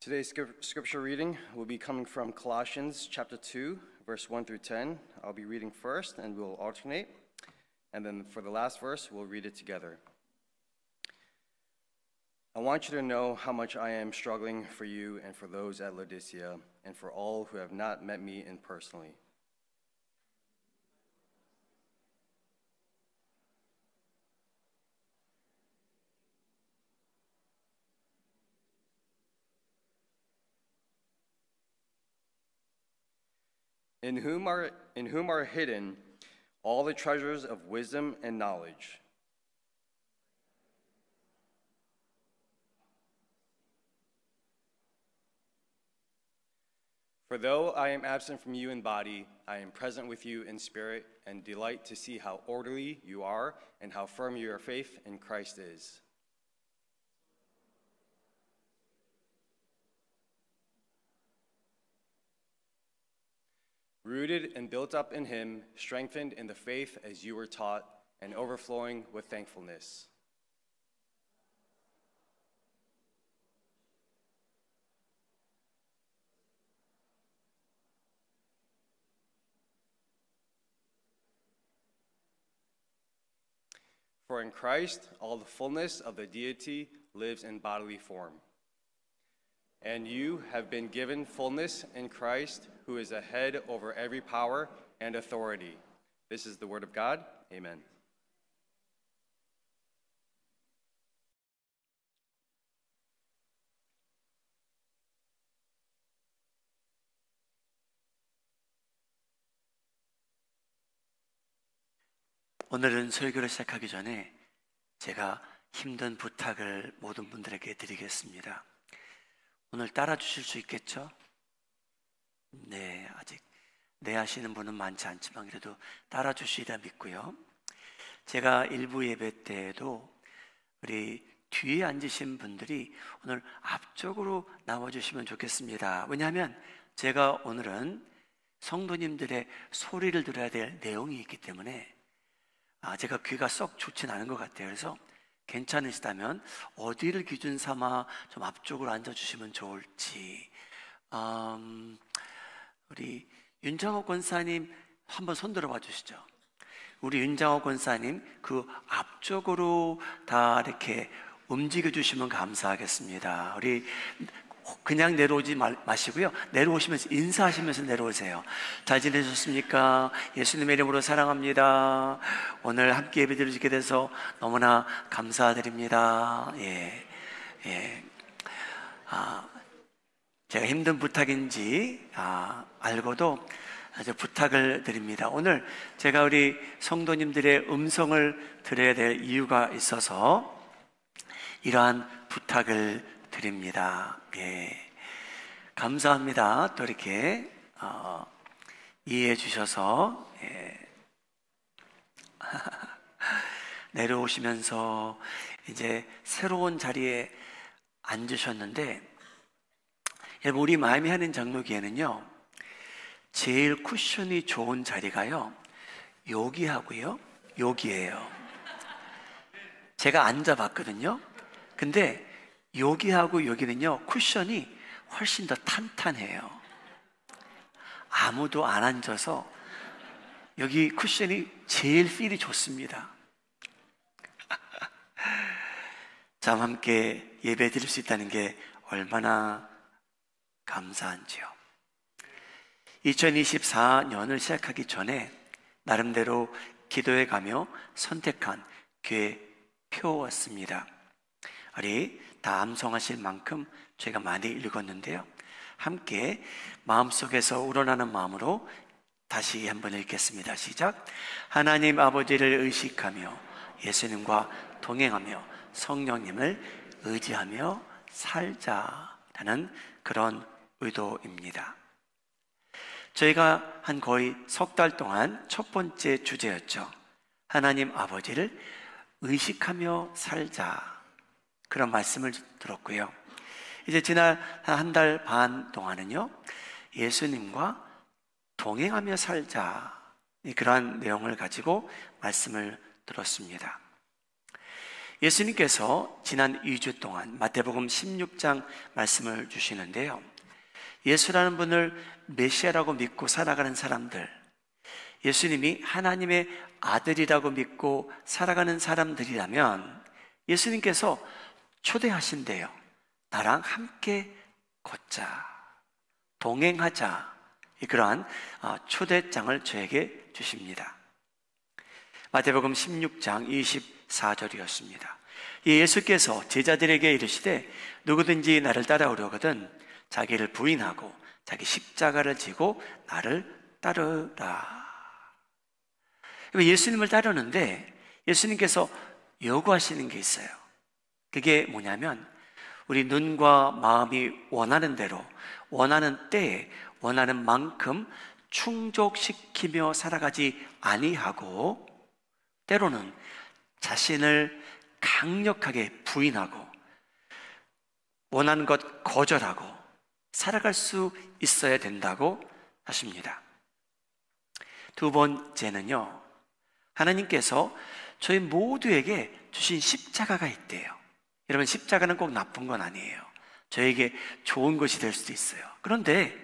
Today's scripture reading will be coming from Colossians chapter 2, verse 1 through 10. I'll be reading first and we'll alternate. And then for the last verse, we'll read it together. I want you to know how much I am struggling for you and for those at Laodicea and for all who have not met me in personally. In whom are hidden all the treasures of wisdom and knowledge. For though I am absent from you in body, I am present with you in spirit, and delight to see how orderly you are and how firm your faith in Christ is. Rooted and built up in him, strengthened in the faith as you were taught, and overflowing with thankfulness. For in Christ all the fullness of the deity lives in bodily form. And you have been given fullness in Christ, who is a head over every power and authority. This is the word of God. Amen. 오늘은 설교를 시작하기 전에 제가 힘든 부탁을 모든 분들에게 드리겠습니다. 오늘 따라 주실 수 있겠죠? 네, 아직 네 하시는 분은 많지 않지만 그래도 따라 주시리라 믿고요. 제가 일부 예배 때에도 우리 뒤에 앉으신 분들이 오늘 앞쪽으로 나와주시면 좋겠습니다. 왜냐하면 제가 오늘은 성도님들의 소리를 들어야 될 내용이 있기 때문에 제가 귀가 썩 좋진 않은 것 같아요. 그래서 괜찮으시다면 어디를 기준 삼아 좀 앞쪽으로 앉아주시면 좋을지. 우리 윤장호 권사님 한번 손 들어봐 주시죠. 우리 윤장호 권사님 그 앞쪽으로 다 이렇게 움직여 주시면 감사하겠습니다. 우리 그냥 내려오지 마시고요. 내려오시면서 인사하시면서 내려오세요. 잘 지내셨습니까? 예수님의 이름으로 사랑합니다. 오늘 함께 예배 드리게 돼서 너무나 감사드립니다. 제가 힘든 부탁인지 알고도 아주 부탁을 드립니다. 오늘 제가 우리 성도님들의 음성을 들어야 될 이유가 있어서 이러한 부탁을 드립니다. 감사합니다. 또 이렇게 이해해 주셔서 내려오시면서 이제 새로운 자리에 앉으셨는데, 여러분 우리 마음이 하는 장로기에는요 제일 쿠션이 좋은 자리가요 여기하고요 여기예요. 제가 앉아봤거든요. 근데 여기하고 여기는요 쿠션이 훨씬 더 탄탄해요. 아무도 안 앉아서 여기 쿠션이 제일 필이 좋습니다. 참 함께 예배 드릴 수 있다는 게 얼마나 감사한지요. 2024년을 시작하기 전에 나름대로 기도해 가며 선택한 교회 표였습니다. 우리 다 암송하실 만큼 제가 많이 읽었는데요. 함께 마음속에서 우러나는 마음으로 다시 한번 읽겠습니다. 시작. 하나님 아버지를 의식하며 예수님과 동행하며 성령님을 의지하며 살자라는 그런 의도입니다. 저희가 한 거의 석 달 동안 첫 번째 주제였죠. 하나님 아버지를 의식하며 살자, 그런 말씀을 들었고요. 이제 지난 한 달 반 동안은요 예수님과 동행하며 살자, 그러한 내용을 가지고 말씀을 들었습니다. 예수님께서 지난 2주 동안 마태복음 16장 말씀을 주시는데요. 예수라는 분을 메시아라고 믿고 살아가는 사람들, 예수님이 하나님의 아들이라고 믿고 살아가는 사람들이라면 예수님께서 초대하신대요. 나랑 함께 걷자, 동행하자. 그러한 초대장을 저에게 주십니다. 마태복음 16장 24절이었습니다. 예수께서 제자들에게 이르시되 누구든지 나를 따라오려거든 자기를 부인하고 자기 십자가를 지고 나를 따르라. 예수님을 따르는데 예수님께서 요구하시는 게 있어요. 그게 뭐냐면 우리 눈과 마음이 원하는 대로, 원하는 때에, 원하는 만큼 충족시키며 살아가지 아니하고 때로는 자신을 강력하게 부인하고 원하는 것 거절하고 살아갈 수 있어야 된다고 하십니다. 두 번째는요, 하나님께서 저희 모두에게 주신 십자가가 있대요. 여러분, 십자가는 꼭 나쁜 건 아니에요. 저에게 좋은 것이 될 수도 있어요. 그런데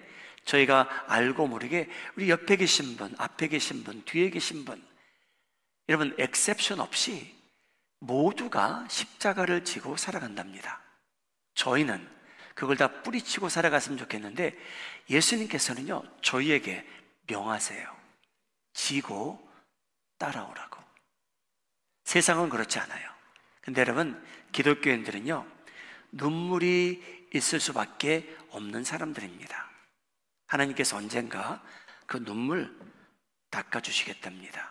저희가 알고 모르게 우리 옆에 계신 분, 앞에 계신 분, 뒤에 계신 분, 여러분 엑셉션 없이 모두가 십자가를 지고 살아간답니다. 저희는 그걸 다 뿌리치고 살아갔으면 좋겠는데 예수님께서는요, 저희에게 명하세요. 지고 따라오라고. 세상은 그렇지 않아요. 근데 여러분, 기독교인들은요, 눈물이 있을 수밖에 없는 사람들입니다. 하나님께서 언젠가 그 눈물 닦아주시겠답니다.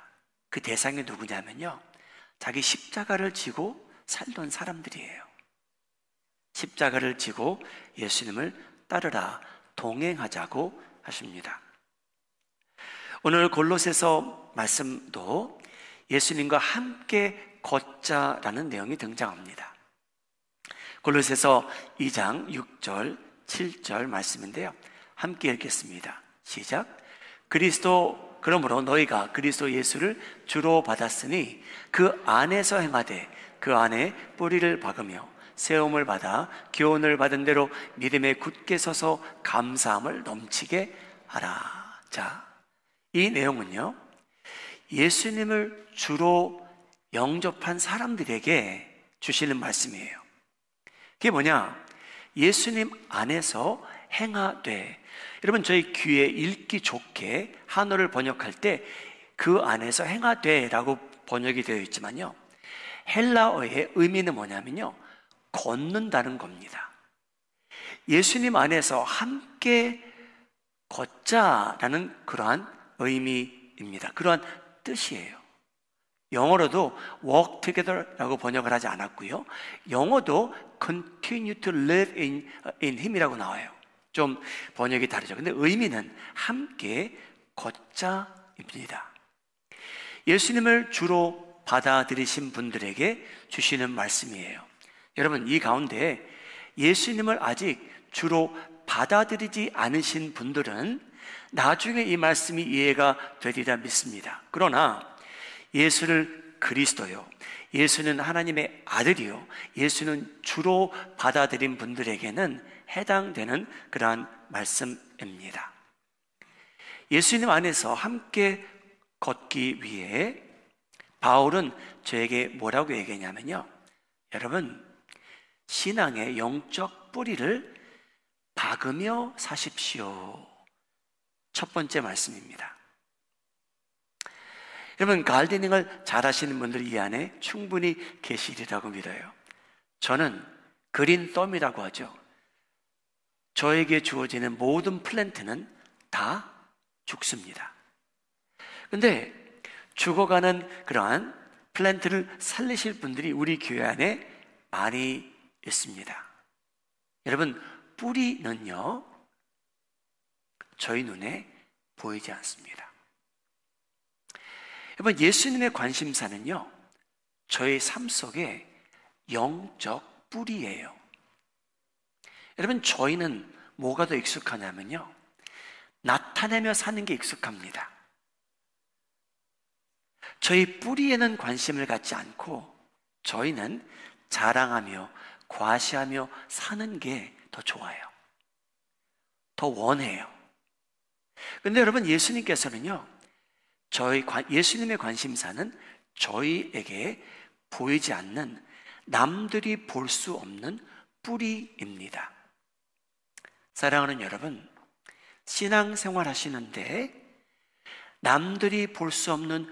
그 대상이 누구냐면요, 자기 십자가를 지고 살던 사람들이에요. 십자가를 지고 예수님을 따르라, 동행하자고 하십니다. 오늘 골로새서 말씀도 예수님과 함께 걷자라는 내용이 등장합니다. 골로새서 2장 6절, 7절 말씀인데요. 함께 읽겠습니다. 시작. 그러므로 너희가 그리스도 예수를 주로 받았으니 그 안에서 행하되 그 안에 뿌리를 박으며 세움을 받아 교훈을 받은 대로 믿음에 굳게 서서 감사함을 넘치게 하라. 자, 이 내용은요, 예수님을 주로 영접한 사람들에게 주시는 말씀이에요. 그게 뭐냐? 예수님 안에서 행하되. 여러분, 저희 귀에 읽기 좋게 한어를 번역할 때 그 안에서 행하되 라고 번역이 되어 있지만요, 헬라어의 의미는 뭐냐면요, 걷는다는 겁니다. 예수님 안에서 함께 걷자라는 그러한 의미입니다. 그러한 뜻이에요. 영어로도 walk together라고 번역을 하지 않았고요, 영어도 continue to live in him이라고 나와요. 좀 번역이 다르죠. 근데 의미는 함께 걷자입니다. 예수님을 주로 받아들이신 분들에게 주시는 말씀이에요. 여러분, 이 가운데 예수님을 아직 주로 받아들이지 않으신 분들은 나중에 이 말씀이 이해가 되리라 믿습니다. 그러나 예수를 그리스도요, 예수는 하나님의 아들이요, 예수는 주로 받아들인 분들에게는 해당되는 그러한 말씀입니다. 예수님 안에서 함께 걷기 위해 바울은 저에게 뭐라고 얘기했냐면요, 여러분, 신앙의 영적 뿌리를 박으며 사십시오. 첫 번째 말씀입니다. 여러분, 가르데닝을 잘 하시는 분들이 이 안에 충분히 계시리라고 믿어요. 저는 그린 덤이라고 하죠. 저에게 주어지는 모든 플랜트는 다 죽습니다. 근데 죽어가는 그러한 플랜트를 살리실 분들이 우리 교회 안에 많이 있습니다. 여러분, 뿌리는요, 저희 눈에 보이지 않습니다. 여러분, 예수님의 관심사는요, 저의 삶 속에 영적 뿌리예요. 여러분, 저희는 뭐가 더 익숙하냐면요, 나타내며 사는 게 익숙합니다. 저희 뿌리에는 관심을 갖지 않고 저희는 자랑하며 과시하며 사는 게 더 좋아요. 더 원해요. 근데 여러분, 예수님께서는요, 예수님의 관심사는 저희에게 보이지 않는, 남들이 볼 수 없는 뿌리입니다. 사랑하는 여러분, 신앙생활 하시는데 남들이 볼 수 없는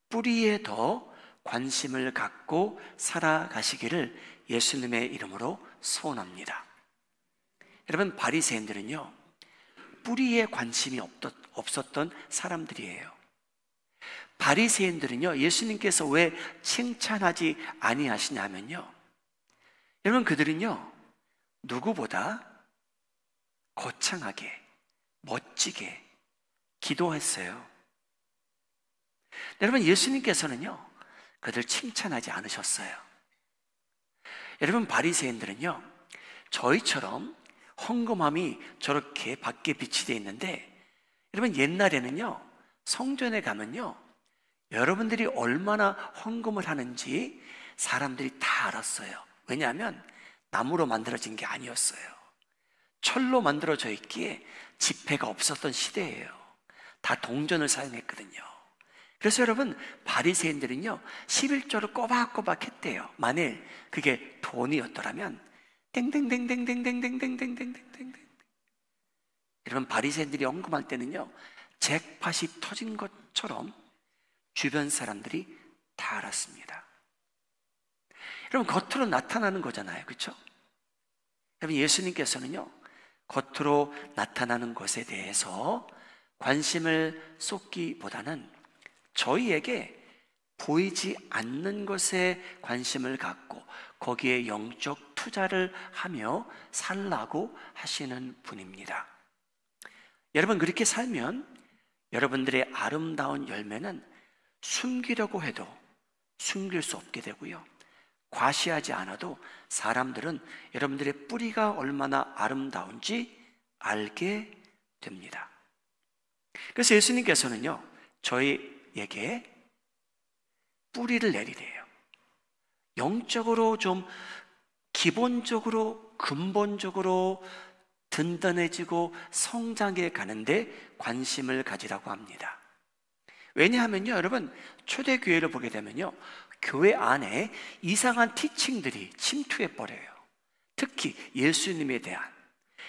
뿌리에 더 관심을 갖고 살아가시기를 예수님의 이름으로 소원합니다. 여러분, 바리새인들은요, 뿌리에 관심이 없었던 사람들이에요. 바리새인들은요, 예수님께서 왜 칭찬하지 아니하시냐면요, 여러분, 그들은요 누구보다 거창하게 멋지게 기도했어요. 여러분, 예수님께서는요 그들 칭찬하지 않으셨어요. 여러분, 바리새인들은요 저희처럼 헌금함이 저렇게 밖에 비치되어 있는데, 여러분, 옛날에는요 성전에 가면요 여러분들이 얼마나 헌금을 하는지 사람들이 다 알았어요. 왜냐하면 나무로 만들어진 게 아니었어요. 철로 만들어져 있기에 지폐가 없었던 시대예요. 다 동전을 사용했거든요. 그래서 여러분, 바리새인들은요 11조를 꼬박꼬박 했대요. 만일 그게 돈이었더라면 땡땡땡땡땡땡땡땡땡땡땡땡. 여러분, 바리새인들이 헌금할 때는요 잭팟이 터진 것처럼 주변 사람들이 다 알았습니다. 여러분, 겉으로 나타나는 거잖아요, 그렇죠? 여러분, 예수님께서는요 겉으로 나타나는 것에 대해서 관심을 쏟기보다는 저희에게 보이지 않는 것에 관심을 갖고 거기에 영적 투자를 하며 살라고 하시는 분입니다. 여러분, 그렇게 살면 여러분들의 아름다운 열매는 숨기려고 해도 숨길 수 없게 되고요, 과시하지 않아도 사람들은 여러분들의 뿌리가 얼마나 아름다운지 알게 됩니다. 그래서 예수님께서는요 저희에게 뿌리를 내리래요. 영적으로 좀 기본적으로 근본적으로 든든해지고 성장해 가는데 관심을 가지라고 합니다. 왜냐하면요, 여러분, 초대교회를 보게 되면요 교회 안에 이상한 티칭들이 침투해 버려요. 특히 예수님에 대한.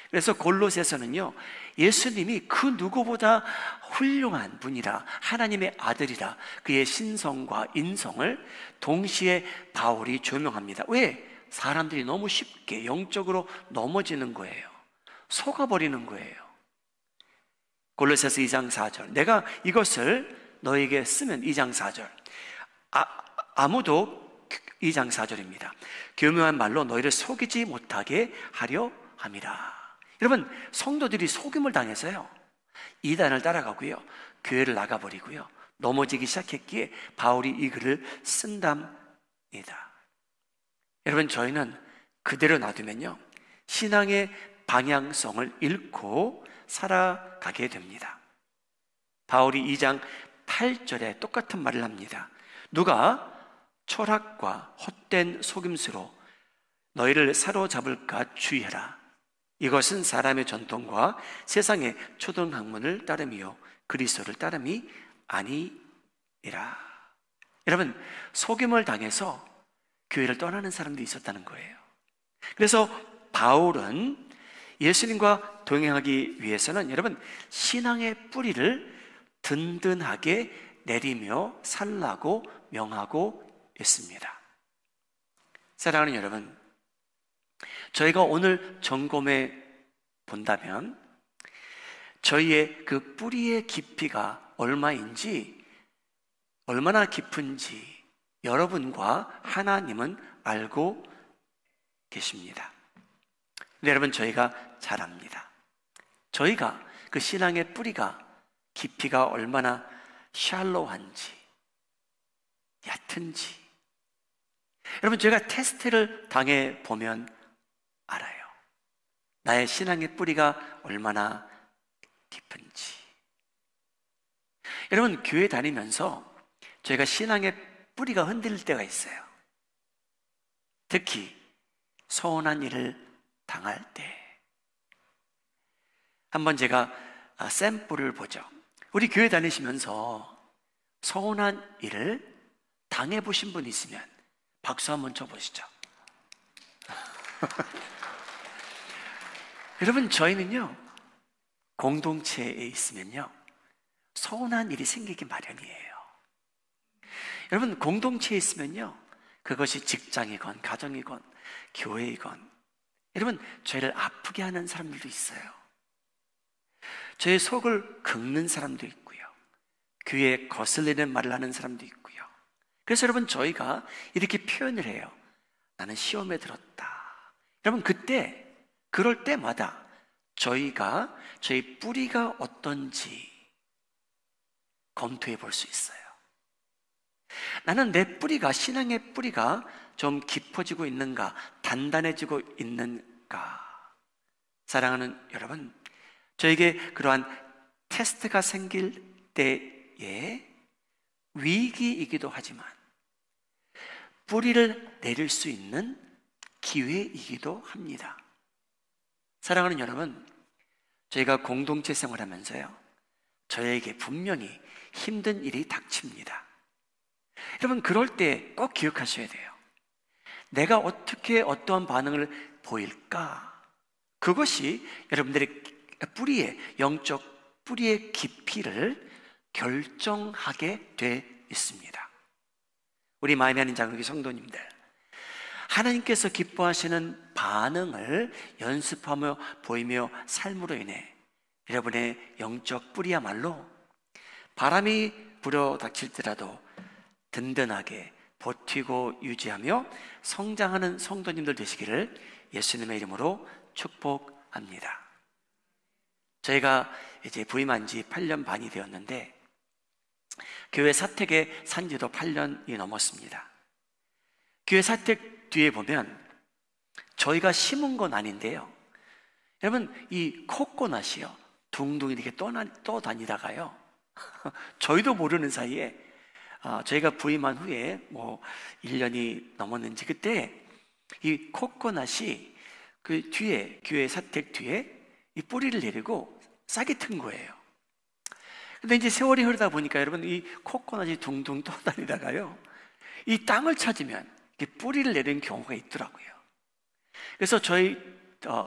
그래서 골로새서는요 예수님이 그 누구보다 훌륭한 분이라, 하나님의 아들이라, 그의 신성과 인성을 동시에 바울이 조명합니다. 왜? 사람들이 너무 쉽게 영적으로 넘어지는 거예요. 속아버리는 거예요. 골로새서 2장 4절, 내가 이것을 너에게 쓰면, 2장 4절, 아무도 2장 4절입니다. 교묘한 말로 너희를 속이지 못하게 하려 함이라. 여러분, 성도들이 속임을 당해서요 이단을 따라가고요 교회를 나가버리고요 넘어지기 시작했기에 바울이 이 글을 쓴답니다. 여러분, 저희는 그대로 놔두면요 신앙의 방향성을 잃고 살아가게 됩니다. 바울이 2장 8절에 똑같은 말을 합니다. 누가 철학과 헛된 속임수로 너희를 사로잡을까 주의하라. 이것은 사람의 전통과 세상의 초등학문을 따름이요 그리스도를 따름이 아니니라. 여러분, 속임을 당해서 교회를 떠나는 사람들이 있었다는 거예요. 그래서 바울은 예수님과 동행하기 위해서는 여러분 신앙의 뿌리를 든든하게 내리며 살라고 명하고 있습니다. 사랑하는 여러분, 저희가 오늘 점검해 본다면 저희의 그 뿌리의 깊이가 얼마인지, 얼마나 깊은지 여러분과 하나님은 알고 계십니다. 근데 여러분, 저희가 잘 압니다. 저희가 그 신앙의 뿌리가 깊이가 얼마나 샬로한지, 얕은지 여러분, 저희가 테스트를 당해 보면 알아요. 나의 신앙의 뿌리가 얼마나 깊은지. 여러분, 교회 다니면서 저희가 신앙의 뿌리가 흔들릴 때가 있어요. 특히 서운한 일을 당할 때. 한번 제가 샘플을 보죠. 우리 교회 다니시면서 서운한 일을 당해보신 분 있으면 박수 한번 쳐보시죠. 여러분, 저희는요, 공동체에 있으면요, 서운한 일이 생기기 마련이에요. 여러분, 공동체에 있으면요, 그것이 직장이건 가정이건 교회이건, 여러분, 저희를 아프게 하는 사람들도 있어요. 저의 속을 긁는 사람도 있고요, 귀에 거슬리는 말을 하는 사람도 있고요. 그래서 여러분, 저희가 이렇게 표현을 해요. 나는 시험에 들었다. 여러분, 그럴 때마다 저희가 저희 뿌리가 어떤지 검토해 볼 수 있어요. 나는 내 뿌리가, 신앙의 뿌리가 좀 깊어지고 있는가, 단단해지고 있는가. 사랑하는 여러분, 저에게 그러한 테스트가 생길 때에 위기이기도 하지만 뿌리를 내릴 수 있는 기회이기도 합니다. 사랑하는 여러분, 저희가 공동체 생활하면서요, 저에게 분명히 힘든 일이 닥칩니다. 여러분, 그럴 때 꼭 기억하셔야 돼요. 내가 어떻게 어떠한 반응을 보일까? 그것이 여러분들의 뿌리의, 영적 뿌리의 깊이를 결정하게 돼 있습니다. 우리 마음에 하는 장로교 성도님들, 하나님께서 기뻐하시는 반응을 연습하며 보이며 삶으로 인해 여러분의 영적 뿌리야말로 바람이 불어 닥칠지라도 든든하게 버티고 유지하며 성장하는 성도님들 되시기를 예수님의 이름으로 축복합니다. 저희가 이제 부임한 지 8년 반이 되었는데 교회 사택에 산 지도 8년이 넘었습니다. 교회 사택 뒤에 보면 저희가 심은 건 아닌데요, 여러분, 이 코코넛이요, 둥둥 이렇게 떠다니다가요, 저희도 모르는 사이에 저희가 부임한 후에 1년이 넘었는지 그때 이 코코넛이 그 뒤에, 교회 사택 뒤에 이 뿌리를 내리고 싹이 튼 거예요. 근데 이제 세월이 흐르다 보니까 여러분, 이 코코넛이 둥둥 떠다니다가요, 이 땅을 찾으면 뿌리를 내리는 경우가 있더라고요. 그래서 저희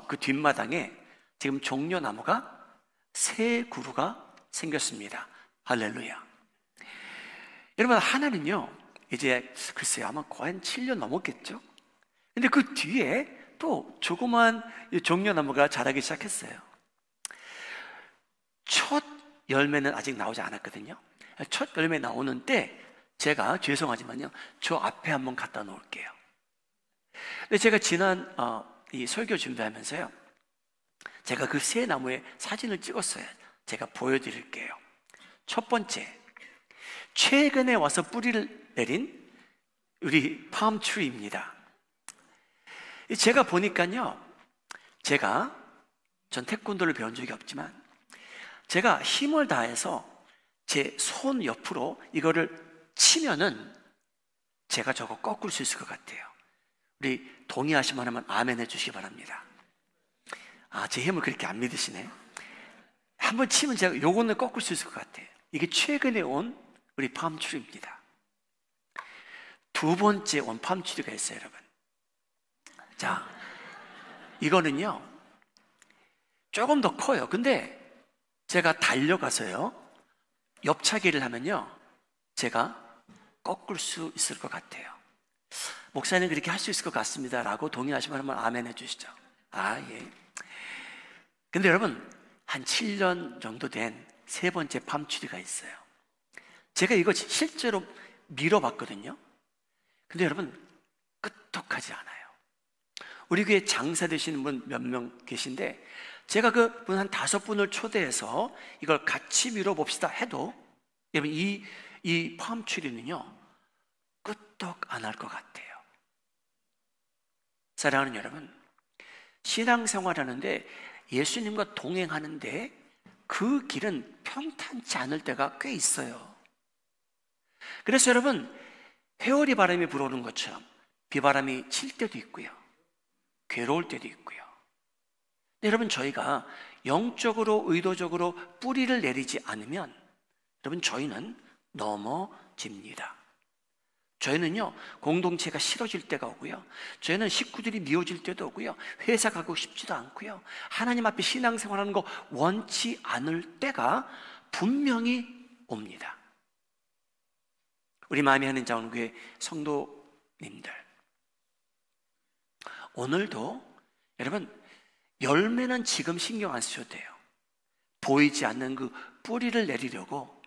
그 뒷마당에 지금 종려나무가 3그루가 생겼습니다. 할렐루야. 여러분, 하나는요, 이제 글쎄요, 아마 거의 한 7년 넘었겠죠? 근데 그 뒤에 또 조그만 종려나무가 자라기 시작했어요. 첫 열매는 아직 나오지 않았거든요. 첫 열매 나오는 때 제가 죄송하지만요, 저 앞에 한번 갖다 놓을게요. 근데 제가 지난 이 설교 준비하면서요, 제가 그 새 나무의 사진을 찍었어요. 제가 보여드릴게요. 첫 번째, 최근에 와서 뿌리를 내린 우리 팜트리입니다. 제가 보니까요, 전 태권도를 배운 적이 없지만 제가 힘을 다해서 제 손 옆으로 이거를 치면은 제가 저거 꺾을 수 있을 것 같아요. 우리 동의하시면 하면 아멘 해주시기 바랍니다. 제 힘을 그렇게 안 믿으시네. 한번 치면 제가 요거는 꺾을 수 있을 것 같아요. 이게 최근에 온 우리 팜트리입니다. 두 번째 온 팜트리가 있어요, 여러분. 자, 이거는요, 조금 더 커요. 근데 제가 달려가서요, 옆차기를 하면요, 제가 꺾을 수 있을 것 같아요. 목사님 그렇게 할 수 있을 것 같습니다 라고 동의하시면 한번 아멘 해주시죠. 예. 근데 여러분, 한 7년 정도 된 3번째 팜트리가 있어요. 제가 이거 실제로 밀어봤거든요. 근데 여러분, 끄떡하지 않아요. 우리 교회 장사 되시는 분 몇 명 계신데 제가 그 분 한 5분을 초대해서 이걸 같이 밀어봅시다 해도 여러분, 이 팜트리는요, 끄떡 안 할 것 같아요. 사랑하는 여러분, 신앙생활하는데 예수님과 동행하는데 그 길은 평탄치 않을 때가 꽤 있어요. 그래서 여러분, 회오리 바람이 불어오는 것처럼 비바람이 칠 때도 있고요. 괴로울 때도 있고요. 여러분, 저희가 영적으로 의도적으로 뿌리를 내리지 않으면 여러분, 저희는 넘어집니다. 저희는요, 공동체가 싫어질 때가 오고요, 저희는 식구들이 미워질 때도 오고요, 회사 가고 싶지도 않고요, 하나님 앞에 신앙생활하는 거 원치 않을 때가 분명히 옵니다. 우리 마음이 하는 자원교회 성도님들, 오늘도 여러분, 열매는 지금 신경 안 쓰셔도 돼요. 보이지 않는 그 뿌리를 내리려고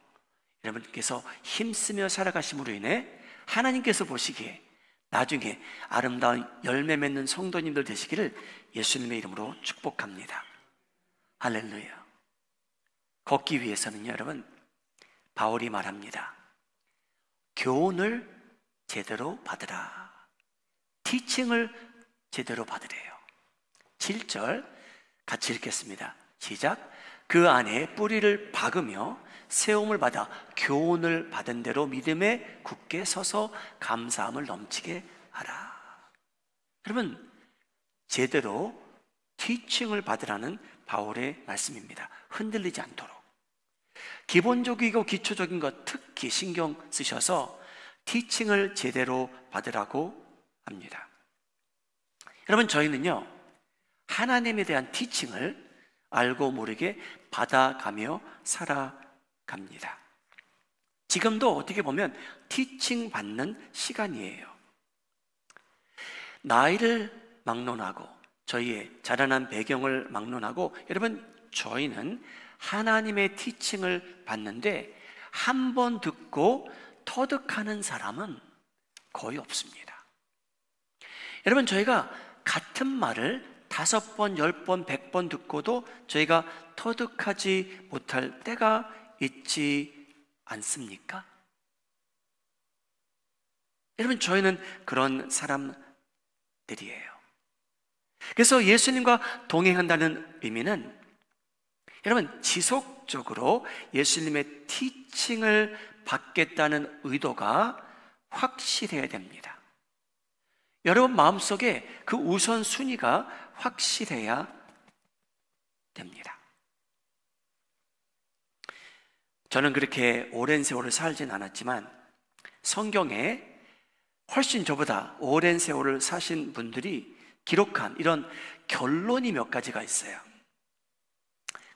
여러분께서 힘쓰며 살아가심으로 인해 하나님께서 보시기에 나중에 아름다운 열매 맺는 성도님들 되시기를 예수님의 이름으로 축복합니다. 할렐루야. 걷기 위해서는요, 여러분, 바울이 말합니다. 교훈을 제대로 받으라. 티칭을 제대로 받으래요. 7절 같이 읽겠습니다. 시작. 그 안에 뿌리를 박으며 세움을 받아 교훈을 받은 대로 믿음에 굳게 서서 감사함을 넘치게 하라. 여러분, 제대로 티칭을 받으라는 바울의 말씀입니다. 흔들리지 않도록 기본적이고 기초적인 것 특히 신경 쓰셔서 티칭을 제대로 받으라고 합니다. 여러분, 저희는요, 하나님에 대한 티칭을 알고 모르게 받아가며 살아갑니다. 지금도 어떻게 보면 티칭 받는 시간이에요. 나이를 막론하고 저희의 자라난 배경을 막론하고 여러분, 저희는 하나님의 티칭을 받는데 한 번 듣고 터득하는 사람은 거의 없습니다. 여러분, 저희가 같은 말을 5번, 10번, 100번 듣고도 저희가 터득하지 못할 때가 있지 않습니까? 여러분, 저희는 그런 사람들이에요. 그래서 예수님과 동행한다는 의미는 여러분, 지속적으로 예수님의 티칭을 받겠다는 의도가 확실해야 됩니다. 여러분 마음속에 그 우선순위가 확실해야 됩니다. 저는 그렇게 오랜 세월을 살진 않았지만 성경에 훨씬 저보다 오랜 세월을 사신 분들이 기록한 이런 결론이 몇 가지가 있어요.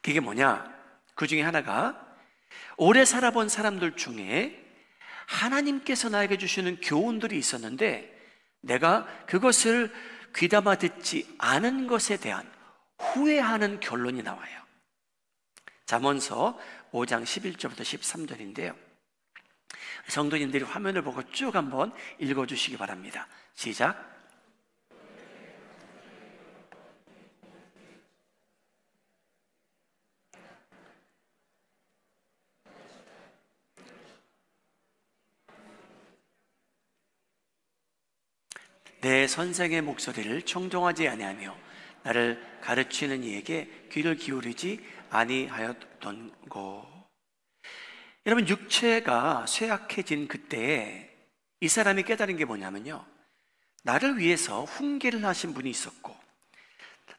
그게 뭐냐? 그 중에 하나가 오래 살아본 사람들 중에 하나님께서 나에게 주시는 교훈들이 있었는데 내가 그것을 귀담아 듣지 않은 것에 대한 후회하는 결론이 나와요. 잠언서 5장 11절부터 13절인데요. 성도님들이 화면을 보고 쭉 한번 읽어주시기 바랍니다. 시작. 내 선생의 목소리를 청종하지 아니하며 나를 가르치는 이에게 귀를 기울이지 아니하였던고. 여러분, 육체가 쇠약해진 그때에 이 사람이 깨달은 게 뭐냐면요, 나를 위해서 훈계를 하신 분이 있었고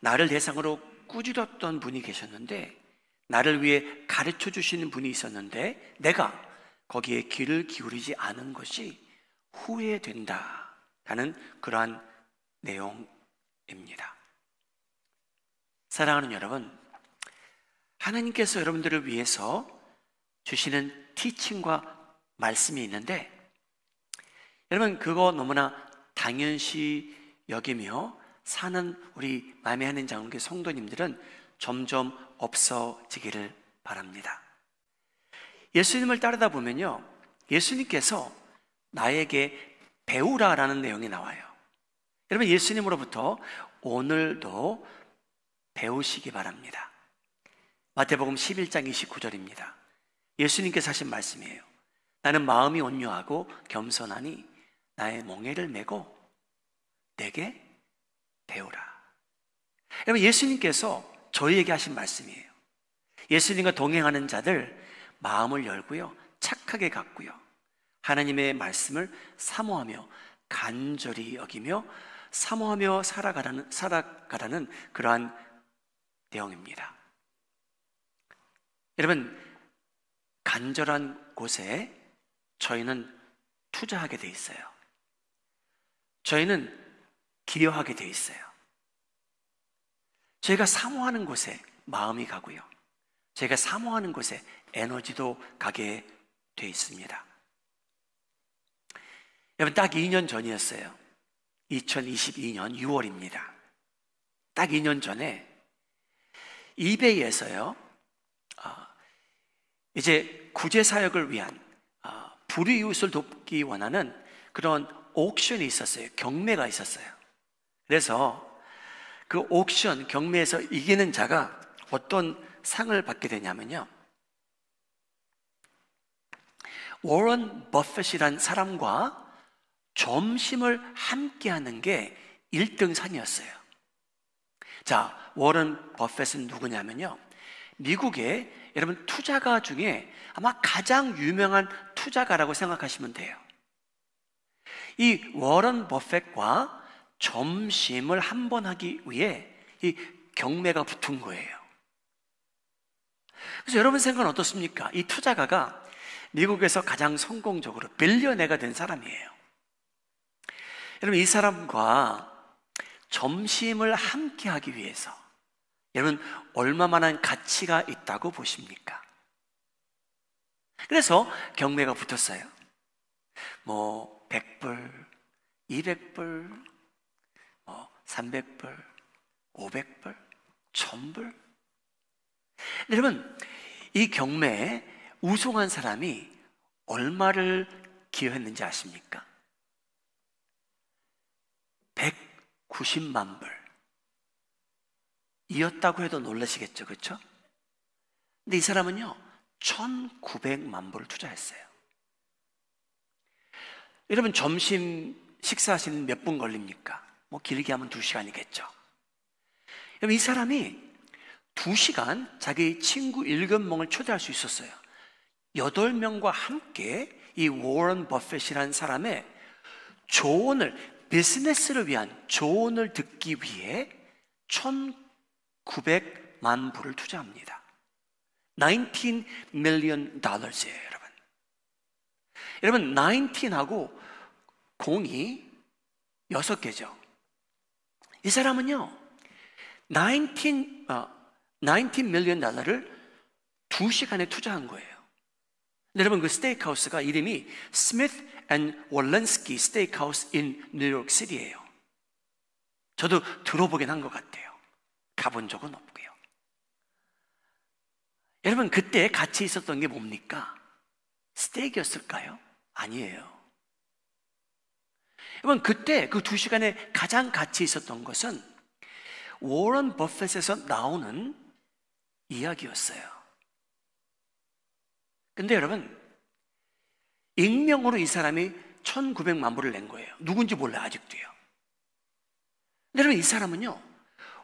나를 대상으로 꾸짖었던 분이 계셨는데 나를 위해 가르쳐 주시는 분이 있었는데 내가 거기에 귀를 기울이지 않은 것이 후회된다 라는 그러한 내용입니다. 사랑하는 여러분, 하나님께서 여러분들을 위해서 주시는 티칭과 말씀이 있는데 여러분, 그거 너무나 당연시 여기며 사는 우리 마음에 하는 장로교 성도님들은 점점 없어지기를 바랍니다. 예수님을 따르다 보면요, 예수님께서 나에게 배우라라는 내용이 나와요. 여러분, 예수님으로부터 오늘도 배우시기 바랍니다. 마태복음 11장 29절입니다. 예수님께서 하신 말씀이에요. 나는 마음이 온유하고 겸손하니 나의 멍에를 메고 내게 배우라. 여러분, 예수님께서 저희에게 하신 말씀이에요. 예수님과 동행하는 자들 마음을 열고요, 착하게 갖고요, 하나님의 말씀을 사모하며 간절히 여기며 사모하며 살아가라는 그러한 내용입니다. 여러분, 간절한 곳에 저희는 투자하게 돼 있어요. 저희는 기여하게 돼 있어요. 저희가 사모하는 곳에 마음이 가고요. 저희가 사모하는 곳에 에너지도 가게 돼 있습니다. 여러분, 딱 2년 전이었어요. 2022년 6월입니다. 딱 2년 전에 이베이에서요, 이제 구제사역을 위한 불이웃을 돕기 원하는 그런 옥션이 있었어요. 경매가 있었어요. 그래서 그 옥션 경매에서 이기는 자가 어떤 상을 받게 되냐면요, 워런 버핏이란 사람과 점심을 함께 하는 게 1등 상이었어요. 자, 워런 버핏은 누구냐면요, 미국의 여러분 투자가 중에 아마 가장 유명한 투자가라고 생각하시면 돼요. 이 워런 버핏과 점심을 한 번 하기 위해 이 경매가 붙은 거예요. 그래서 여러분 생각은 어떻습니까? 이 투자가가 미국에서 가장 성공적으로 빌리어네가 된 사람이에요. 여러분, 이 사람과 점심을 함께 하기 위해서 여러분 얼마만한 가치가 있다고 보십니까? 그래서 경매가 붙었어요. 뭐 100불, 200불, 300불, 500불, 1000불. 여러분, 이 경매에 우승한 사람이 얼마를 기여했는지 아십니까? 190만 불 이었다고 해도 놀라시겠죠, 그렇죠? 근데 이 사람은요 1900만 불을 투자했어요. 여러분, 점심 식사하시는 몇 분 걸립니까? 뭐 길게 하면 2시간이겠죠. 여러분, 이 사람이 2시간 자기 친구 7명을 초대할 수 있었어요. 8명과 함께 이 워런 버핏이라는 사람의 조언을, 비즈니스를 위한 조언을 듣기 위해 1900만 불을 투자합니다. 19 million dollars예요, 여러분. 여러분, 19하고 0이 6개죠. 이 사람은요 19 million 달러를 2시간에 투자한 거예요. 근데 여러분, 그 스테이크하우스가 이름이 스미스 앤 월런스키 스테이크하우스 인 뉴욕 시티예요. 저도 들어보긴 한 것 같아요. 가본 적은 없고요. 여러분, 그때 같이 있었던 게 뭡니까? 스테이크였을까요? 아니에요. 여러분, 그때 그 2시간에 가장 같이 있었던 것은 워런 버핏에서 나오는 이야기였어요. 근데 여러분, 익명으로 이 사람이 1900만 불을 낸 거예요. 누군지 몰라요, 아직도요. 근데 여러분, 이 사람은요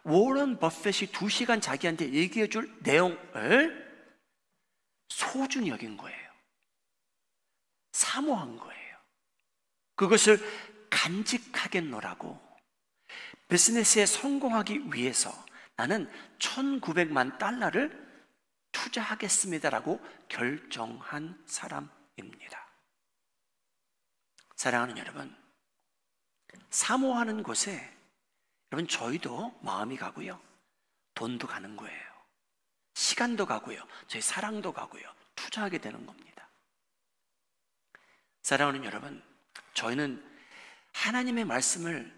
워런 버핏이 2시간 자기한테 얘기해 줄 내용을 소중히 여긴 거예요. 사모한 거예요. 그것을 간직하겠노라고, 비즈니스에 성공하기 위해서 나는 1900만 달러를 투자하겠습니다라고 결정한 사람입니다. 사랑하는 여러분, 사모하는 곳에 여러분 저희도 마음이 가고요, 돈도 가는 거예요. 시간도 가고요, 저희 사랑도 가고요, 투자하게 되는 겁니다. 사랑하는 여러분, 저희는 하나님의 말씀을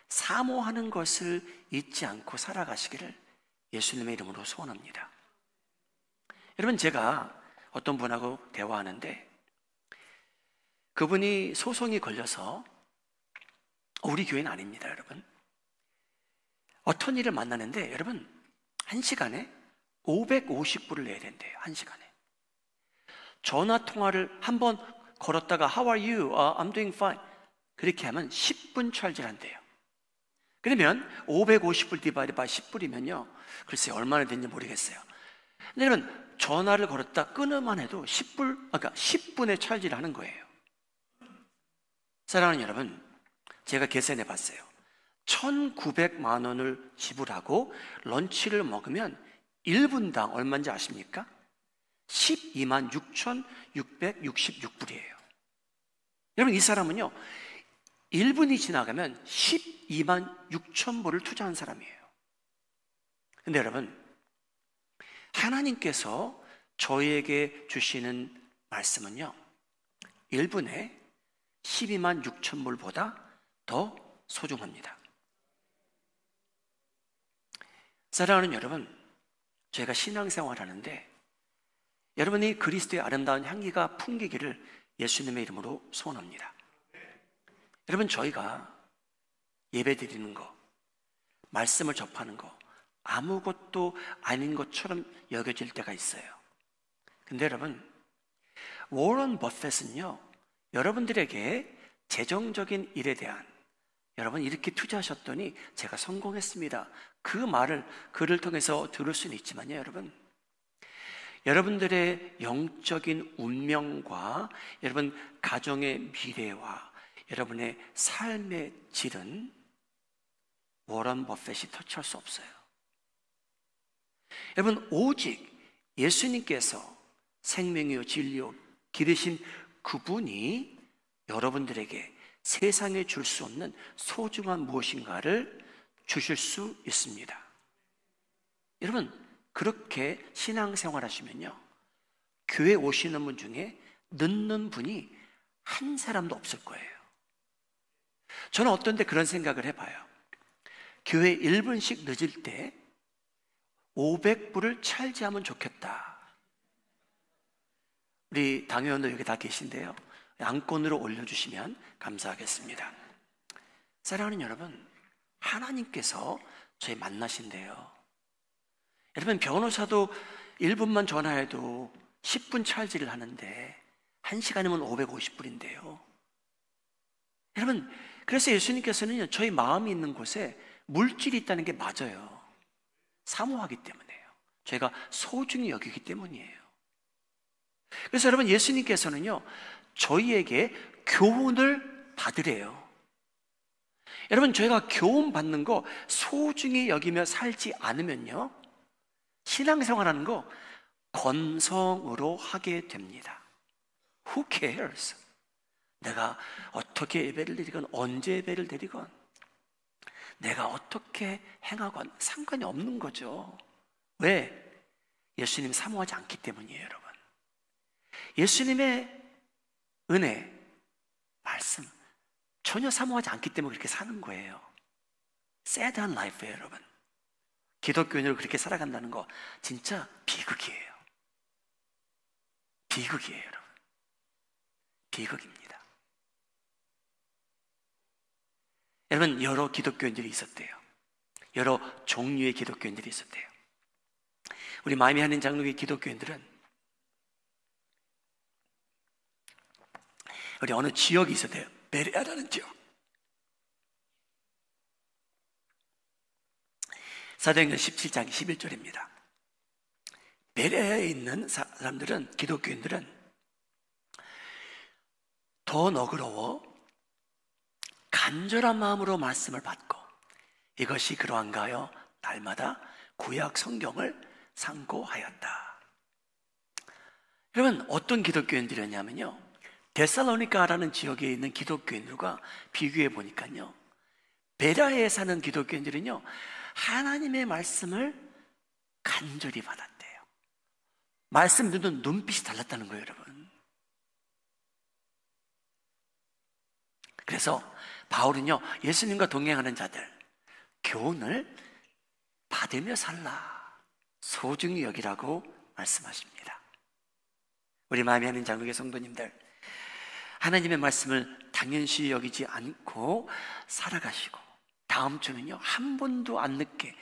사모하는 것을 잊지 않고 살아가시기를 예수님의 이름으로 소원합니다. 여러분, 제가 어떤 분하고 대화하는데 그분이 소송이 걸려서, 우리 교회는 아닙니다, 여러분. 어터니를 만나는데 여러분 1시간에 550불을 내야 된대요. 1시간에 전화 통화를 한번 걸었다가 How are you? I'm doing fine. 그렇게 하면 10분 찰지를 한대요. 그러면 550불 디바이드 바이 10불이면요 글쎄요 얼마나 됐는지 모르겠어요. 근데 여러분, 전화를 걸었다 끊으만 해도 10분의 찰지를 하는 거예요. 사랑하는 여러분, 제가 계산해 봤어요. 1,900만 원을 지불하고 런치를 먹으면 1분당 얼마인지 아십니까? 12만 6,666불이에요. 여러분, 이 사람은요 1분이 지나가면 12만 6천 불을 투자한 사람이에요. 근데 여러분, 하나님께서 저희에게 주시는 말씀은요 1분에 12만 6천 불보다 더 소중합니다. 사랑하는 여러분, 저희가 신앙생활 하는데 여러분이 그리스도의 아름다운 향기가 풍기기를 예수님의 이름으로 소원합니다. 여러분, 저희가 예배 드리는 거, 말씀을 접하는 거 아무것도 아닌 것처럼 여겨질 때가 있어요. 근데 여러분, 워런 버핏은요 여러분들에게 재정적인 일에 대한, 여러분 이렇게 투자하셨더니 제가 성공했습니다, 그 말을 그를 통해서 들을 수는 있지만요, 여러분들의 영적인 운명과 여러분 가정의 미래와 여러분의 삶의 질은 워런 버핏이 터치할 수 없어요. 여러분, 오직 예수님께서 생명이요 진리요 길이신 그분이 여러분들에게 세상에 줄 수 없는 소중한 무엇인가를 주실 수 있습니다. 여러분, 그렇게 신앙생활 하시면요 교회 오시는 분 중에 늦는 분이 한 사람도 없을 거예요. 저는 어떤 때 그런 생각을 해봐요. 교회 1분씩 늦을 때 500불을 찰지하면 좋겠다. 우리 당회원도 여기 다 계신데요, 양권으로 올려주시면 감사하겠습니다. 사랑하는 여러분, 하나님께서 저희 만나신대요. 여러분, 변호사도 1분만 전화해도 10분 찰지를 하는데 1시간이면 550불인데요. 여러분, 그래서 예수님께서는 저희 마음이 있는 곳에 물질이 있다는 게 맞아요. 사모하기 때문에요. 저희가 소중히 여기기 때문이에요. 그래서 여러분, 예수님께서는요 저희에게 교훈을 받으래요. 여러분, 저희가 교훈 받는 거 소중히 여기며 살지 않으면요 신앙생활하는 거 건성으로 하게 됩니다. Who cares? 내가 어떻게 예배를 드리건 언제 예배를 드리건 내가 어떻게 행하건 상관이 없는 거죠. 왜? 예수님 사모하지 않기 때문이에요, 여러분. 예수님의 은혜, 말씀 전혀 사모하지 않기 때문에 그렇게 사는 거예요. sad한 life예요, 여러분. 기독교인으로 그렇게 살아간다는 거 진짜 비극이에요. 비극이에요, 여러분. 비극입니다. 여러분, 여러 기독교인들이 있었대요. 여러 종류의 기독교인들이 있었대요. 우리 마이애미 한인 장로교 기독교인들은 우리 어느 지역이 있었대요. 베레아라는 지역. 사도행전 17장 11절입니다. 베레아에 있는 사람들은, 기독교인들은 더 너그러워 간절한 마음으로 말씀을 받고 이것이 그러한가요? 날마다 구약 성경을 상고하였다. 여러분, 어떤 기독교인들이었냐면요, 데살로니가라는 지역에 있는 기독교인들과 비교해 보니까요, 베라에 사는 기독교인들은요 하나님의 말씀을 간절히 받았대요. 말씀 듣는 눈빛이 달랐다는 거예요, 여러분. 그래서 바울은요 예수님과 동행하는 자들 교훈을 받으며 살라, 소중히 여기라고 말씀하십니다. 우리 마음에 하는 장로교 성도님들, 하나님의 말씀을 당연시 여기지 않고 살아가시고 다음 주는요 한 번도 안 늦게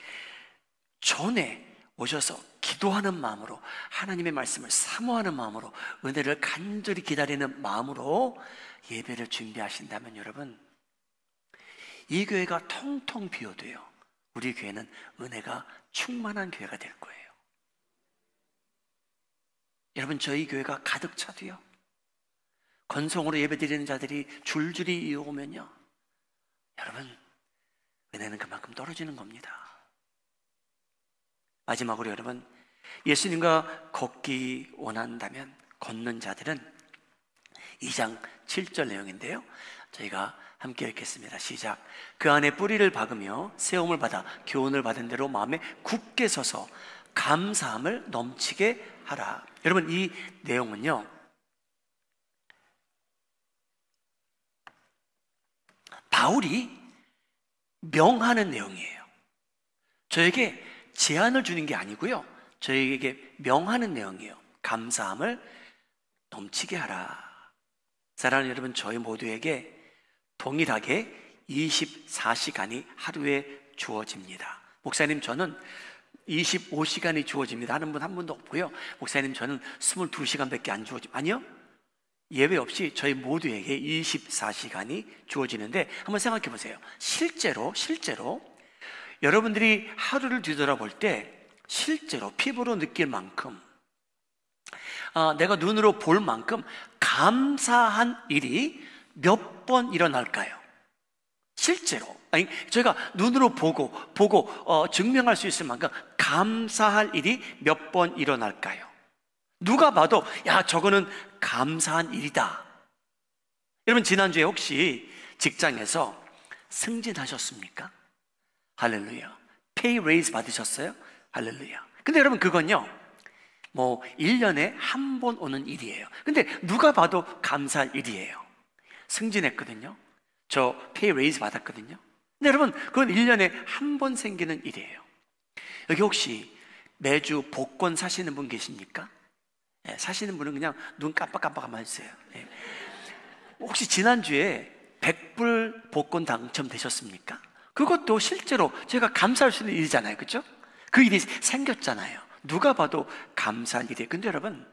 전에 오셔서 기도하는 마음으로, 하나님의 말씀을 사모하는 마음으로, 은혜를 간절히 기다리는 마음으로 예배를 준비하신다면 여러분, 이 교회가 텅텅 비어도요 우리 교회는 은혜가 충만한 교회가 될 거예요. 여러분, 저희 교회가 가득 차도요 건성으로 예배드리는 자들이 줄줄이 오면요 여러분, 은혜는 그만큼 떨어지는 겁니다. 마지막으로 여러분, 예수님과 걷기 원한다면 걷는 자들은 2장 7절 내용인데요, 저희가 함께 읽겠습니다. 시작. 그 안에 뿌리를 박으며 세움을 받아 교훈을 받은 대로 마음에 굳게 서서 감사함을 넘치게 하라. 여러분, 이 내용은요, 바울이 명하는 내용이에요. 저에게 제안을 주는 게 아니고요, 저에게 명하는 내용이에요. 감사함을 넘치게 하라. 사랑하는 여러분, 저희 모두에게 동일하게 24시간이 하루에 주어집니다. 목사님, 저는 25시간이 주어집니다 하는 분 한 분도 없고요, 목사님, 저는 22시간밖에 안 주어집니다. 아니요, 예외 없이 저희 모두에게 24시간이 주어지는데, 한번 생각해 보세요. 실제로 여러분들이 하루를 뒤돌아볼 때 실제로 피부로 느낄 만큼, 내가 눈으로 볼 만큼 감사한 일이 몇 번 일어날까요? 실제로, 아니, 저희가 눈으로 보고 증명할 수 있을 만큼 감사할 일이 몇 번 일어날까요? 누가 봐도 야, 저거는 감사한 일이다. 여러분, 지난주에 혹시 직장에서 승진하셨습니까? 할렐루야. 페이 레이즈 받으셨어요? 할렐루야. 근데 여러분, 그건요, 1년에 한 번 오는 일이에요. 근데 누가 봐도 감사할 일이에요. 승진했거든요. 저 페이 레이즈 받았거든요. 근데 여러분, 그건 1년에 한 번 생기는 일이에요. 여기 혹시 매주 복권 사시는 분 계십니까? 네, 사시는 분은 그냥 눈 깜빡깜빡하면 해주세요. 네. 혹시 지난주에 100불 복권 당첨되셨습니까? 그것도 실제로 저희가 감사할 수 있는 일이잖아요. 그렇죠? 그 일이 생겼잖아요. 누가 봐도 감사할 일이에요. 근데 여러분,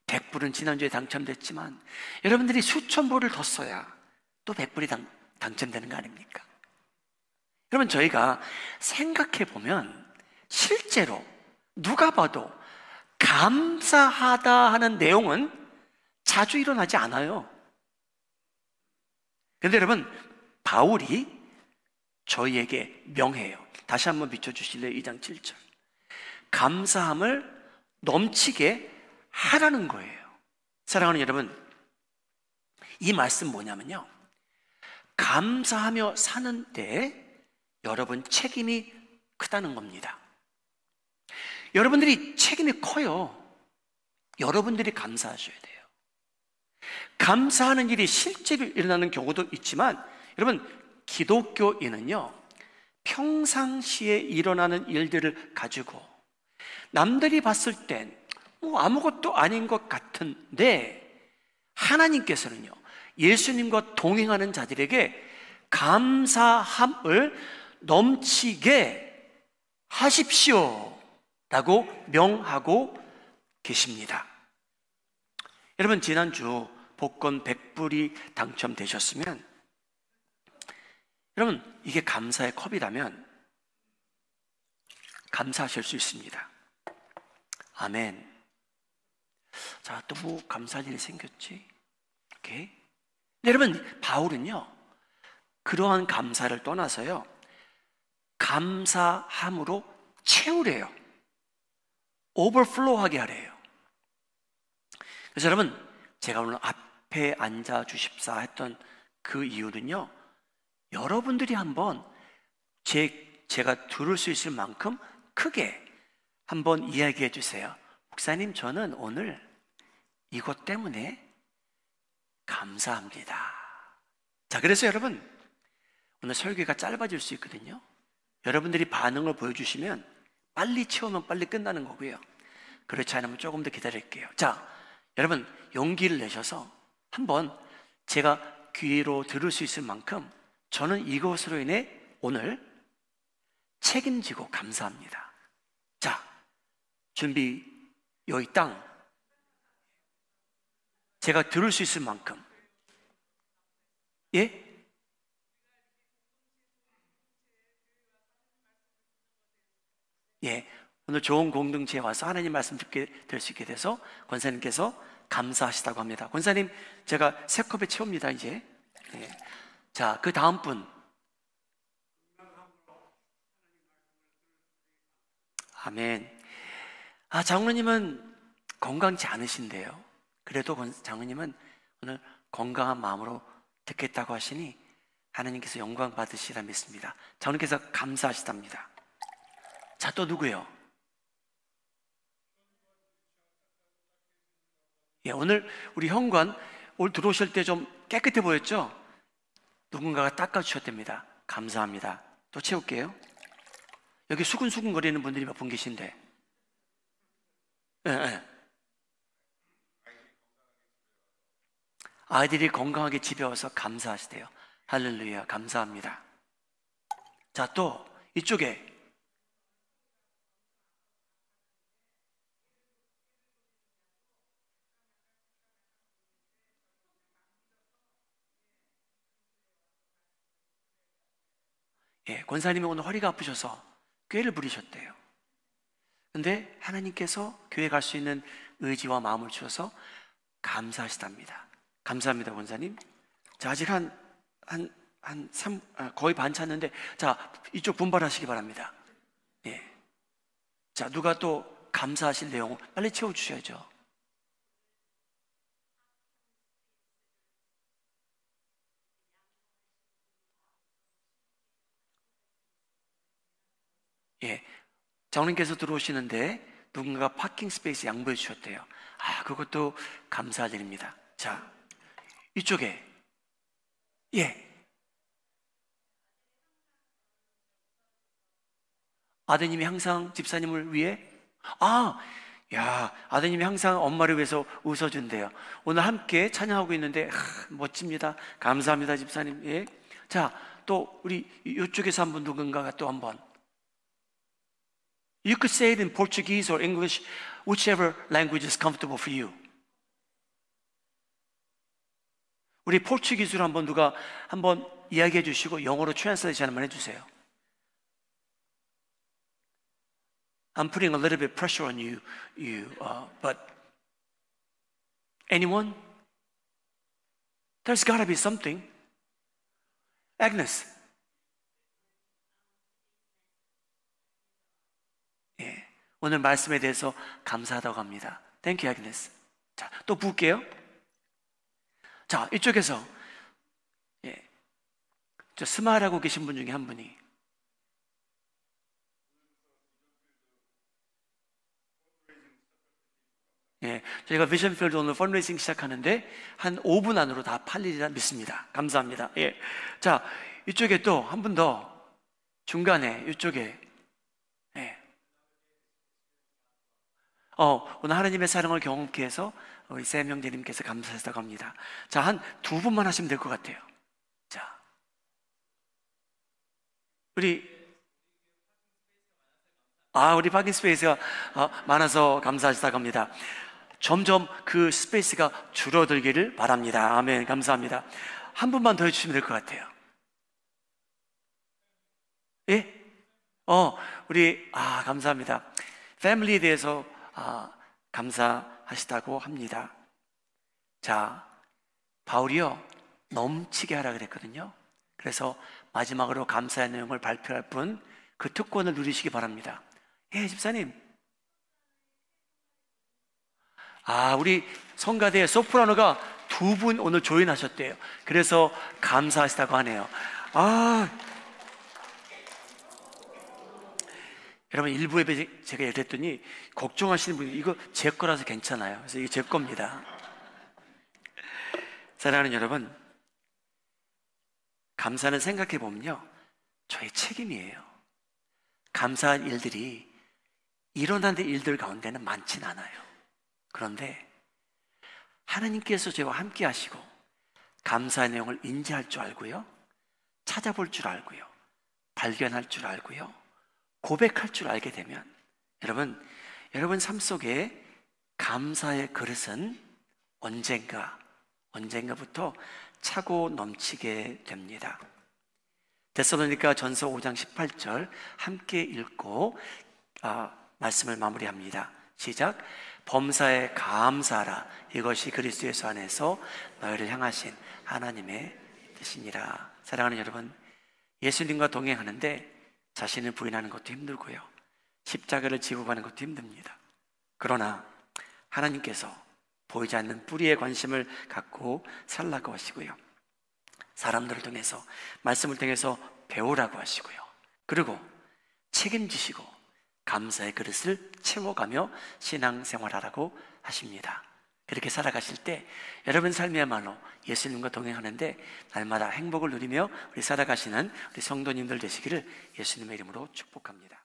100불은 지난주에 당첨됐지만 여러분들이 수천 불을 더 써야 또 100불이 당첨되는 거 아닙니까? 여러분, 저희가 생각해 보면 실제로 누가 봐도 감사하다 하는 내용은 자주 일어나지 않아요. 그런데 여러분, 바울이 저희에게 명해요. 다시 한번 비춰주실래요? 2장 7절. 감사함을 넘치게 하라는 거예요. 사랑하는 여러분, 이 말씀 뭐냐면요, 감사하며 사는데 여러분 책임이 크다는 겁니다. 여러분들이 책임이 커요. 여러분들이 감사하셔야 돼요. 감사하는 일이 실제로 일어나는 경우도 있지만, 여러분, 기독교인은요, 평상시에 일어나는 일들을 가지고 남들이 봤을 땐 아무것도 아닌 것 같은데, 하나님께서는요, 예수님과 동행하는 자들에게 감사함을 넘치게 하십시오 라고 명하고 계십니다. 여러분, 지난주 복권 100불이 당첨되셨으면, 여러분, 이게 감사의 컵이라면 감사하실 수 있습니다. 아멘. 자, 또 뭐 감사할 일이 생겼지? 오케이. 여러분, 바울은요, 그러한 감사를 떠나서요, 감사함으로 채우래요. 오버플로우하게 하래요. 그래서 여러분, 제가 오늘 앞에 앉아 주십사 했던 그 이유는요, 여러분들이 한번 제가 들을 수 있을 만큼 크게 한번 이야기해 주세요. 목사님, 저는 오늘 이것 때문에 감사합니다. 자, 그래서 여러분, 오늘 설교가 짧아질 수 있거든요. 여러분들이 반응을 보여주시면 빨리 채우면 빨리 끝나는 거고요. 그렇지 않으면 조금 더 기다릴게요. 자, 여러분, 용기를 내셔서 한번 제가 귀로 들을 수 있을 만큼 저는 이것으로 인해 오늘 책임지고 감사합니다. 자, 준비, 여기 땅. 제가 들을 수 있을 만큼. 예? 예. 오늘 좋은 공동체에 와서 하나님 말씀 듣게 될 수 있게 돼서 권사님께서 감사하시다고 합니다. 권사님, 제가 세 컵에 채웁니다, 이제. 예. 자, 그 다음 분, 아멘. 장로님은 건강치 않으신데요. 그래도 장로님은 오늘 건강한 마음으로 듣겠다고 하시니 하나님께서 영광 받으시라 믿습니다. 장로님께서 감사하시답니다. 자, 또 누구요? 예, 오늘 우리 현관 오늘 들어오실 때 좀 깨끗해 보였죠? 누군가가 닦아주셨답니다. 감사합니다. 또 채울게요. 여기 수근수근 거리는 분들이 몇 분 계신데. 예, 예. 아이들이 건강하게 집에 와서 감사하시대요. 할렐루야, 감사합니다. 자, 또 이쪽에 권사님이 오늘 허리가 아프셔서 꾀를 부리셨대요. 근데 하나님께서 교회 갈 수 있는 의지와 마음을 주셔서 감사하시답니다. 감사합니다, 권사님. 자, 아직 거의 반 찼는데, 자, 이쪽 분발하시기 바랍니다. 예. 자, 누가 또 감사하실 내용 빨리 채워주셔야죠. 예. 장로님께서 들어오시는데 누군가가 파킹 스페이스 양보해 주셨대요. 그것도 감사드립니다. 자, 이쪽에. 예. 아드님이 항상 집사님을 위해? 아드님이 항상 엄마를 위해서 웃어준대요. 오늘 함께 찬양하고 있는데, 멋집니다. 감사합니다, 집사님. 예. 자, 또 우리 이쪽에서 한 분 누군가가 또 한 번. You could say it in Portuguese or English, whichever language is comfortable for you. 우리 포르투기스로 한번 누가 한번 이야기해 주시고 영어로 트랜스레이션 한번 해주세요. I'm putting a little bit pressure on you, but anyone? There's got to be something. Agnes. 예, 오늘 말씀에 대해서 감사하다고 합니다. Thank you, Agnes. 자, 또 부을게요. 자, 이쪽에서 저 스마일하고 계신 분 중에 한 분이 저희가 비전필드 오늘 펀레이싱 시작하는데 한 5분 안으로 다 팔리리라 믿습니다. 감사합니다. 자, 이쪽에 또 한 분 더 중간에 이쪽에 오늘 하나님의 사랑을 경험케 해서 우리 샘 형제님께서 감사하시다고 합니다. 자, 한 2분만 하시면 될 것 같아요. 자, 우리 파킹 스페이스가 많아서 감사하시다고 합니다. 점점 그 스페이스가 줄어들기를 바랍니다. 아멘. 감사합니다. 한 분만 더 해주시면 될 것 같아요. 예? 감사합니다. 패밀리에 대해서 감사하시다고 합니다. 자, 바울이요 넘치게 하라 그랬거든요. 그래서 마지막으로 감사의 내용을 발표할 분 그 특권을 누리시기 바랍니다. 집사님. 우리 성가대에 소프라노가 2분 오늘 조인하셨대요. 그래서 감사하시다고 하네요. 여러분, 일부 예배 제가 얘기했더니 걱정하시는 분이 이거 제 거라서 괜찮아요. 그래서 이게 제 겁니다. 사랑하는 여러분, 감사는 생각해 보면요, 저의 책임이에요. 감사한 일들이 일어나는 일들 가운데는 많진 않아요. 그런데 하나님께서 저와 함께 하시고 감사의 내용을 인지할 줄 알고요, 찾아볼 줄 알고요, 발견할 줄 알고요, 고백할 줄 알게 되면 여러분 삶 속에 감사의 그릇은 언젠가부터 차고 넘치게 됩니다. 데살로니가 전서 5장 18절 함께 읽고 말씀을 마무리합니다. 시작. 범사에 감사하라. 이것이 그리스도 예수 안에서 너희를 향하신 하나님의 뜻이니라. 사랑하는 여러분, 예수님과 동행하는데 자신을 부인하는 것도 힘들고요, 십자가를 지고 가는 것도 힘듭니다. 그러나 하나님께서 보이지 않는 뿌리에 관심을 갖고 살라고 하시고요, 사람들을 통해서, 말씀을 통해서 배우라고 하시고요, 그리고 책임지시고 감사의 그릇을 채워가며 신앙생활하라고 하십니다. 그렇게 살아가실 때 여러분 삶이야말로 예수님과 동행하는데 날마다 행복을 누리며 우리 살아가시는 우리 성도님들 되시기를 예수님의 이름으로 축복합니다.